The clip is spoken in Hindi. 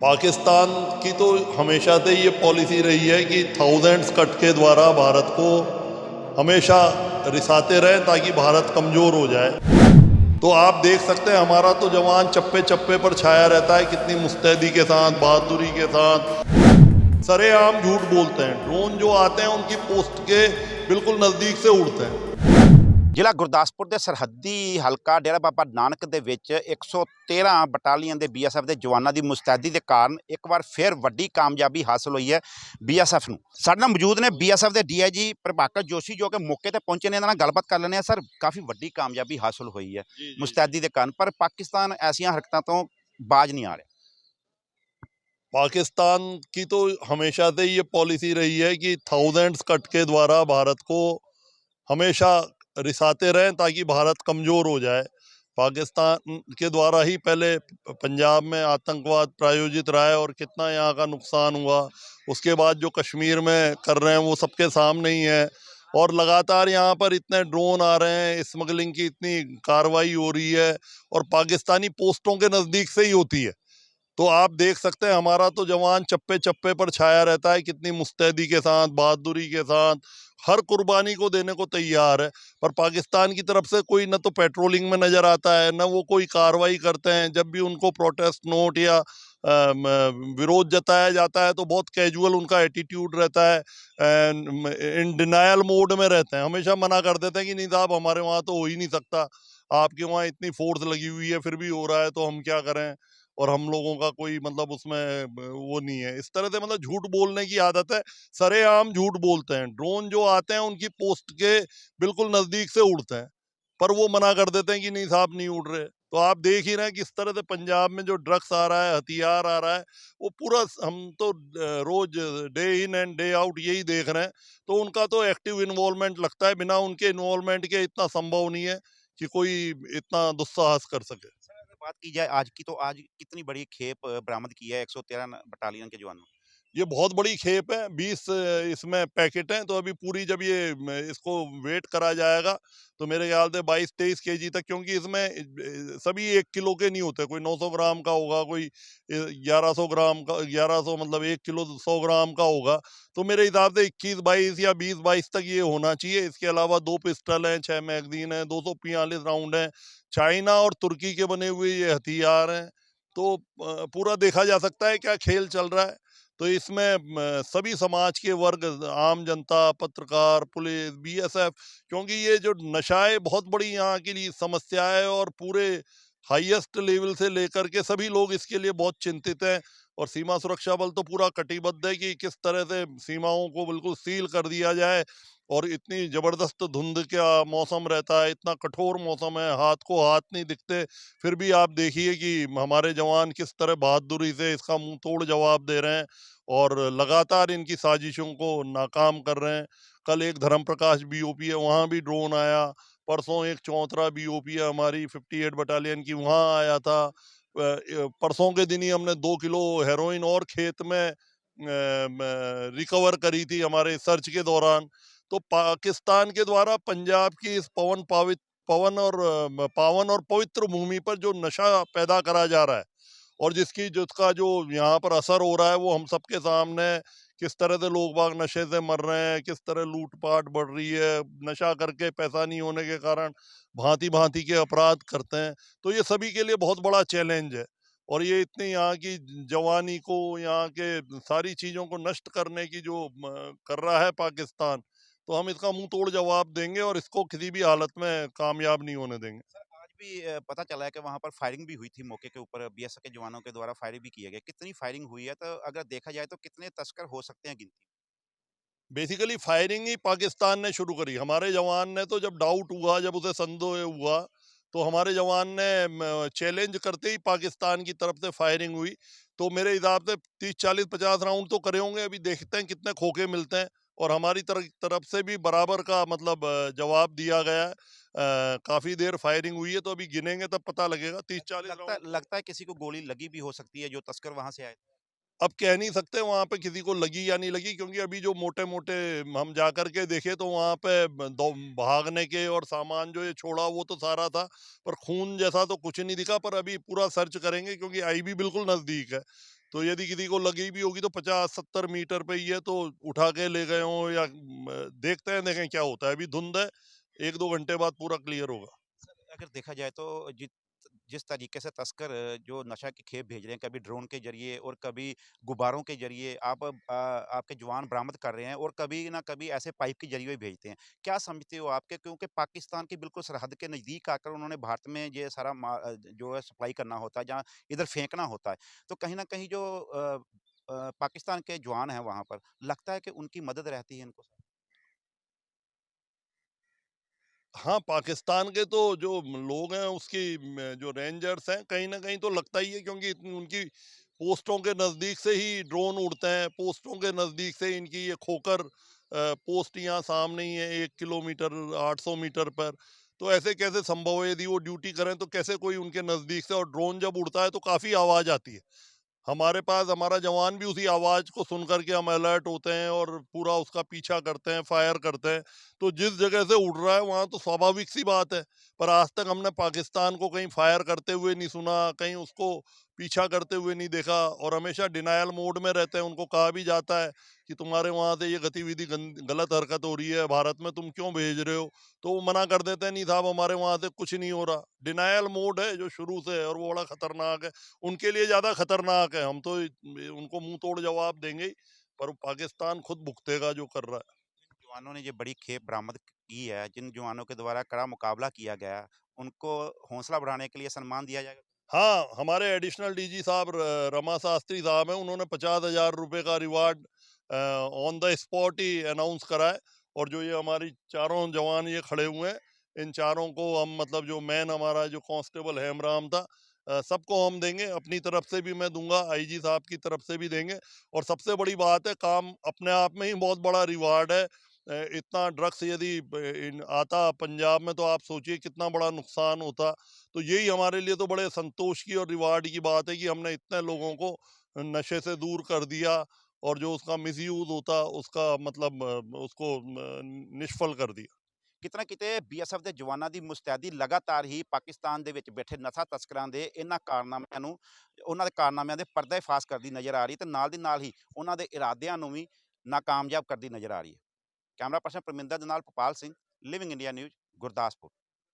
पाकिस्तान की तो हमेशा से ये पॉलिसी रही है कि थाउजेंड्स कट के द्वारा भारत को हमेशा रिसाते रहें ताकि भारत कमज़ोर हो जाए। तो आप देख सकते हैं हमारा तो जवान चप्पे चप्पे पर छाया रहता है, कितनी मुस्तैदी के साथ, बहादुरी के साथ सरेआम झूठ बोलते हैं। ड्रोन जो आते हैं उनकी पोस्ट के बिल्कुल नज़दीक से उड़ते हैं। ਜ਼ਿਲ੍ਹਾ ਗੁਰਦਾਸਪੁਰ ਦੇ ਸਰਹੱਦੀ ਹਲਕਾ ਡੇਰਾ ਬਾਬਾ ਨਾਨਕ ਦੇ ਵਿੱਚ 113 ਬਟਾਲੀਅਨ ਦੇ ਬੀਐਸਐਫ ਦੇ ਜਵਾਨਾਂ ਦੀ ਮੁਸਤੈਦੀ ਦੇ ਕਾਰਨ ਇੱਕ ਵਾਰ ਫਿਰ ਵੱਡੀ ਕਾਮਯਾਬੀ ਹਾਸਲ ਹੋਈ ਹੈ ਬੀਐਸਐਫ ਨੂੰ। ਸਾਡੇ ਨਾਲ ਮੌਜੂਦ ਨੇ ਬੀਐਸਐਫ ਦੇ ਡੀਆਈਜੀ ਪ੍ਰਭਾਕਰ ਜੋਸ਼ੀ ਜੋ ਕਿ ਮੌਕੇ ਤੇ ਪਹੁੰਚੇ ਨੇ। ਇਹਨਾਂ ਨਾਲ ਗੱਲਬਾਤ ਕਰ ਲੈਂਦੇ ਹਾਂ। ਸਰ, ਕਾਫੀ ਵੱਡੀ ਕਾਮਯਾਬੀ ਹਾਸਲ ਹੋਈ ਹੈ ਮੁਸਤੈਦੀ ਦੇ ਕਾਰਨ, ਪਰ ਪਾਕਿਸਤਾਨ ਐਸੀਆਂ ਹਰਕਤਾਂ ਤੋਂ ਬਾਜ नहीं आ रहा। पाकिस्तान की तो हमेशा से ये पॉलिसी रही है कि थाउजेंड्स कट के द्वारा भारत को हमेशा रिसाते रहें ताकि भारत कमज़ोर हो जाए। पाकिस्तान के द्वारा ही पहले पंजाब में आतंकवाद प्रायोजित रहा है और कितना यहाँ का नुकसान हुआ। उसके बाद जो कश्मीर में कर रहे हैं वो सबके सामने ही है। और लगातार यहाँ पर इतने ड्रोन आ रहे हैं, स्मगलिंग की इतनी कार्रवाई हो रही है और पाकिस्तानी पोस्टों के नज़दीक से ही होती है। तो आप देख सकते हैं हमारा तो जवान चप्पे चप्पे पर छाया रहता है, कितनी मुस्तैदी के साथ, बहादुरी के साथ हर कुर्बानी को देने को तैयार है। पर पाकिस्तान की तरफ से कोई न तो पेट्रोलिंग में नज़र आता है, न वो कोई कार्रवाई करते हैं। जब भी उनको प्रोटेस्ट नोट या विरोध जताया जाता है तो बहुत कैजुअल उनका एटीट्यूड रहता है, इन डिनायल मोड में रहते हैं। हमेशा मना कर देते हैं कि नहीं साहब, हमारे वहाँ तो हो ही नहीं सकता, आपके वहाँ इतनी फोर्स लगी हुई है फिर भी हो रहा है तो हम क्या करें, और हम लोगों का कोई मतलब उसमें वो नहीं है। इस तरह से मतलब झूठ बोलने की आदत है, सरेआम झूठ बोलते हैं। ड्रोन जो आते हैं उनकी पोस्ट के बिल्कुल नज़दीक से उड़ते हैं, पर वो मना कर देते हैं कि नहीं साहब नहीं उड़ रहे। तो आप देख ही रहे हैं किस तरह से पंजाब में जो ड्रग्स आ रहा है, हथियार आ रहा है, वो पूरा हम तो रोज day in and day out यही देख रहे हैं। तो उनका तो एक्टिव इन्वॉल्वमेंट लगता है, बिना उनके इन्वॉल्वमेंट के इतना संभव नहीं है कि कोई इतना दुस्साहस कर सके। सर, अगर बात की जाए आज की, तो आज कितनी बड़ी खेप बरामद की है 113 बटालियन के जवानों। ये बहुत बड़ी खेप है, 20 इसमें पैकेट हैं। तो अभी पूरी जब ये इसको वेट करा जाएगा तो मेरे ख्याल से 22-23 केजी तक, क्योंकि इसमें सभी 1 किलो के नहीं होते। कोई 900 ग्राम का होगा, कोई 1100 ग्राम का, 1100 मतलब 1 किलो 100 ग्राम का होगा। तो मेरे हिसाब से 21-22 या 20-22 तक ये होना चाहिए। इसके अलावा 2 पिस्टल हैं, 6 मैगजीन हैं, 245 राउंड हैं। चाइना और तुर्की के बने हुए ये हथियार हैं। तो पूरा देखा जा सकता है क्या खेल चल रहा है। तो इसमें सभी समाज के वर्ग, आम जनता, पत्रकार, पुलिस, बीएसएफ, क्योंकि ये जो नशा है बहुत बड़ी यहाँ के लिए समस्या है और पूरे हाईएस्ट लेवल से लेकर के सभी लोग इसके लिए बहुत चिंतित हैं। और सीमा सुरक्षा बल तो पूरा कटिबद्ध है कि किस तरह से सीमाओं को बिल्कुल सील कर दिया जाए। और इतनी जबरदस्त धुंध का मौसम रहता है, इतना कठोर मौसम है, हाथ को हाथ नहीं दिखते, फिर भी आप देखिए कि हमारे जवान किस तरह बहादुरी से इसका मुंह तोड़ जवाब दे रहे हैं और लगातार इनकी साजिशों को नाकाम कर रहे हैं। कल एक धर्म प्रकाश बीओपी है, वहाँ भी ड्रोन आया। परसों एक चौतरा बीओपी है हमारी 58 बटालियन की, वहाँ आया था। परसों के दिन ही हमने 2 किलो हेरोइन और खेत में रिकवर करी थी हमारे सर्च के दौरान। तो पाकिस्तान के द्वारा पंजाब की इस पावन और पवित्र भूमि पर जो नशा पैदा करा जा रहा है और जिसका जो यहाँ पर असर हो रहा है वो हम सबके सामने है। किस तरह से लोग बाग नशे से मर रहे हैं, किस तरह लूटपाट बढ़ रही है, नशा करके पैसा नहीं होने के कारण भांति भांति के अपराध करते हैं। तो ये सभी के लिए बहुत बड़ा चैलेंज है। और ये इतनी यहाँ की जवानी को, यहाँ के सारी चीजों को नष्ट करने की जो कर रहा है पाकिस्तान, तो हम इसका मुंह तोड़ जवाब देंगे और इसको किसी भी हालत में कामयाब नहीं होने देंगे। सर, आज भी पता चला है कि वहाँ पर फायरिंग भी हुई थी, मौके के ऊपर बीएसएफ के जवानों के द्वारा फायरिंग भी किया गया। कितनी फायरिंग हुई है, तो अगर देखा जाए तो कितने तस्कर हो सकते हैं गिनती बेसिकली फायरिंग ही पाकिस्तान ने शुरू करी। हमारे जवान ने तो जब डाउट हुआ, जब उसे संदेह हुआ, तो हमारे जवान ने चैलेंज करते ही पाकिस्तान की तरफ से फायरिंग हुई। तो मेरे हिसाब से 30-40-50 राउंड तो करे होंगे। अभी देखते हैं कितने खोखे मिलते हैं। और हमारी तरफ तरफ से भी बराबर का मतलब जवाब दिया गया है। काफी देर फायरिंग हुई है, तो अभी गिनेंगे तब पता लगेगा। 30-40 राउंड लगता है किसी को गोली लगी भी हो सकती है जो तस्कर वहां से आए। अब कह नहीं सकते वहाँ पे किसी को लगी या नहीं लगी, क्योंकि अभी जो मोटे-मोटे हम जाकर के देखे तो वहाँ पे भागने के और सामान जो ये छोड़ा वो तो सारा था, पर खून जैसा तो कुछ नहीं दिखा। पर अभी पूरा सर्च करेंगे क्योंकि आईबी बिल्कुल नज़दीक है। तो यदि किसी को लगी भी होगी तो 50-70 मीटर पे ही है, तो उठा के ले गए हों या देखते हैं, देखें क्या होता है। अभी धुंध है, 1-2 घंटे बाद पूरा क्लियर होगा। अगर देखा जाए तो जिस तरीके से तस्कर जो नशा की खेप भेज रहे हैं, कभी ड्रोन के ज़रिए और कभी गुब्बारों के ज़रिए आपके जवान बरामद कर रहे हैं और कभी ना कभी ऐसे पाइप के ज़रिए भी भेजते हैं। क्या समझते हो आपके, क्योंकि पाकिस्तान की बिल्कुल सरहद के नज़दीक आकर उन्होंने भारत में ये सारा जो है सप्लाई करना होता है, जहाँ इधर फेंकना होता है। तो कहीं न कहीं जो पाकिस्तान के जवान हैं वहाँ पर, लगता है कि उनकी मदद रहती है इनको। हाँ, पाकिस्तान के तो जो लोग हैं उसकी जो रेंजर्स हैं, कहीं न कहीं तो लगता ही है, क्योंकि उनकी पोस्टों के नज़दीक से ही ड्रोन उड़ते हैं, पोस्टों के नज़दीक से इनकी ये खोकर पोस्ट यहाँ सामने ही है 1 किलोमीटर 800 मीटर पर। तो ऐसे कैसे संभव है, यदि वो ड्यूटी करें तो कैसे कोई उनके नज़दीक से, और ड्रोन जब उड़ता है तो काफ़ी आवाज़ आती है। हमारे पास हमारा जवान भी उसी आवाज़ को सुन कर के हम अलर्ट होते हैं और पूरा उसका पीछा करते हैं, फायर करते हैं। तो जिस जगह से उड़ रहा है वहाँ तो स्वाभाविक सी बात है। पर आज तक हमने पाकिस्तान को कहीं फायर करते हुए नहीं सुना, कहीं उसको पीछा करते हुए नहीं देखा, और हमेशा डिनायल मोड में रहते हैं। उनको कहा भी जाता है कि तुम्हारे वहाँ से ये गतिविधि गलत हरकत हो रही है, भारत में तुम क्यों भेज रहे हो? तो वो मना कर देते हैं, नहीं साहब हमारे वहाँ से कुछ नहीं हो रहा। डिनायल मोड है जो शुरू से है, और वो बड़ा खतरनाक है। उनके लिए ज़्यादा खतरनाक है। हम तो उनको मुँह तोड़ जवाब देंगे ही, पर पाकिस्तान खुद भुगतेगा जो कर रहा है। जवानों ने ये बड़ी खेप बरामद की है, जिन जवानों के द्वारा कड़ा मुकाबला किया गया, उनको हौसला बढ़ाने के लिए सम्मान दिया जाएगा। हाँ, हमारे एडिशनल डीजी साहब रमा शास्त्री साहब हैं, उन्होंने ₹50,000 का reward on the spot he announce करा है। और जो ये हमारी चारों जवान ये खड़े हुए हैं, इन चारों को हम, मतलब जो मेन हमारा जो कांस्टेबल हेमराम था, सबको हम देंगे। अपनी तरफ से भी मैं दूँगा, आईजी साहब की तरफ से भी देंगे। और सबसे बड़ी बात है, काम अपने आप में ही बहुत बड़ा रिवार्ड है। इतना ड्रग्स यदि आता पंजाब में, तो आप सोचिए कितना बड़ा नुकसान होता। तो यही हमारे लिए तो बड़े संतोष की और रिवार्ड की बात है कि हमने इतने लोगों को नशे से दूर कर दिया, और जो उसका मिसयूज होता उसका, मतलब उसको निष्फल कर दिया। ਕਿਤੇ ਨਾ ਕਿਤੇ ਬੀਐਸਐਫ ਦੇ ਜਵਾਨਾਂ ਦੀ ਮੁਸਤੈਦੀ ਲਗਾਤਾਰ ਹੀ ਪਾਕਿਸਤਾਨ ਦੇ ਵਿੱਚ ਬੈਠੇ ਨਸ਼ਾ ਤਸਕਰਾਂ ਦੇ ਇਹਨਾਂ ਕਾਰਨਾਮਿਆਂ ਨੂੰ, ਉਹਨਾਂ ਦੇ ਕਾਰਨਾਮਿਆਂ ਦੇ ਪਰਦਾਫਾਸ਼ ਕਰਦੀ ਨਜ਼ਰ ਆ ਰਹੀ ਹੈ ਤੇ ਨਾਲ ਦੀ ਨਾਲ ਹੀ ਉਹਨਾਂ ਦੇ ਇਰਾਦਿਆਂ ਨੂੰ ਵੀ ਨਾਕਾਮਯਾਬ ਕਰਦੀ ਨਜ਼ਰ ਆ ਰਹੀ ਹੈ। ਕੈਮਰਾ ਪਰਸਨ ਪਰਮਿੰਦਰ ਦੇ ਨਾਲ Bhopal Singh, living India news, Gurdaspur.